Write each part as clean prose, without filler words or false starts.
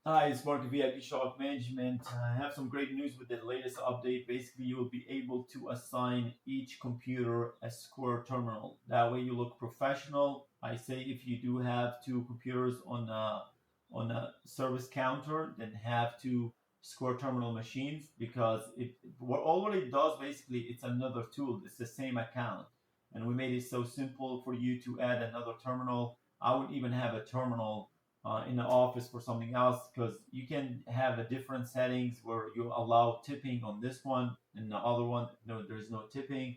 Hi, it's Mark VIP Shop Management. I have some great news with the latest update. Basically, you will be able to assign each computer a square terminal. That way, you look professional. I say if you do have two computers on a service counter, then have two square terminal machines because what it does basically it's another tool. It's the same account, and we made it so simple for you to add another terminal. I would even have a terminal in the office for something else because you can have a different settings where you allow tipping on this one and the other one no there's no tipping.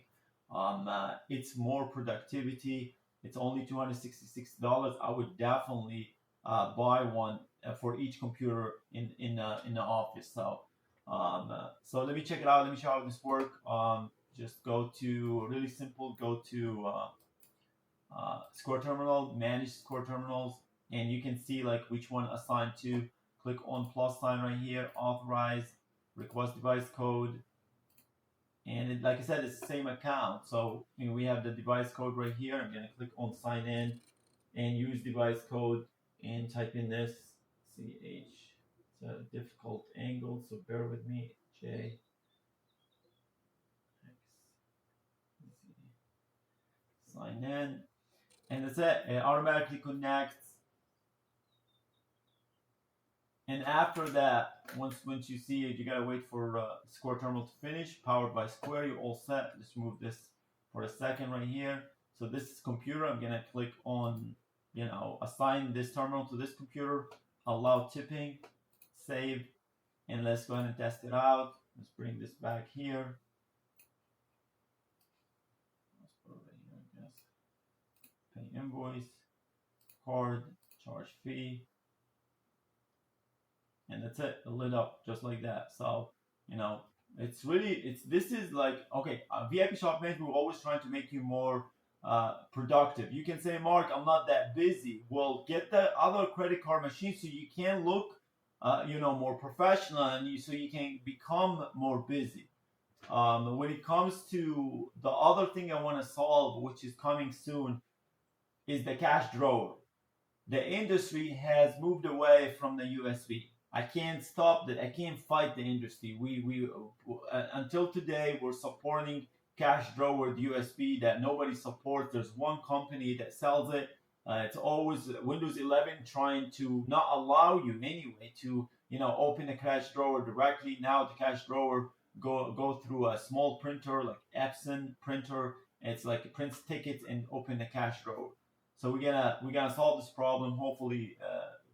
It's more productivity. It's only $266. I would definitely buy one for each computer in the office. So let me check it out. Let me show you how this work. Just go to really simple, go to score terminal, manage score terminals, and you can see like which one assigned to. Click on plus sign right here, authorize, request device code, and like I said, it's the same account. So we have the device code right here. I'm gonna click on sign in and use device code and type in this CH. It's a difficult angle, so bear with me. J X sign in, and that's it. It automatically connects. And after that, once you see it, you gotta wait for Square Terminal to finish. Powered by Square, you're all set. Just move this for a second right here. So this is computer. I'm gonna click on, assign this terminal to this computer. Allow tipping, save, and let's go ahead and test it out. Let's bring this back here. Let's put it right here, I guess. Pay invoice, card, charge fee, and that's it. It lit up just like that. So you know it's this is like okay, VIP shop management, we're always trying to make you more productive. You can say, Mark, I'm not that busy. Well, get the other credit card machine so you can look more professional, and so you can become more busy. When it comes to the other thing I want to solve, which is coming soon, is the cash drawer. The industry has moved away from the USB. I can't stop that. I can't fight the industry. We until today we're supporting cash drawer with USB that nobody supports. There's one company that sells it. It's always Windows 11 trying to not allow you anyway to open the cash drawer directly. Now the cash drawer go through a small printer like Epson printer. It's like it prints tickets and open the cash drawer. So we're gonna solve this problem hopefully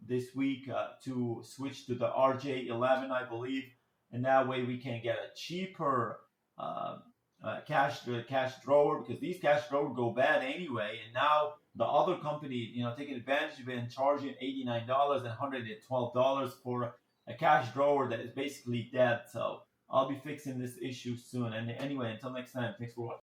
this week to switch to the RJ11, I believe, and that way we can get a cheaper uh, cash drawer because these cash drawers go bad anyway, and now the other company taking advantage of it and charging $89 and $112 for a cash drawer that is basically dead. So I'll be fixing this issue soon. And anyway, until next time, thanks for watching.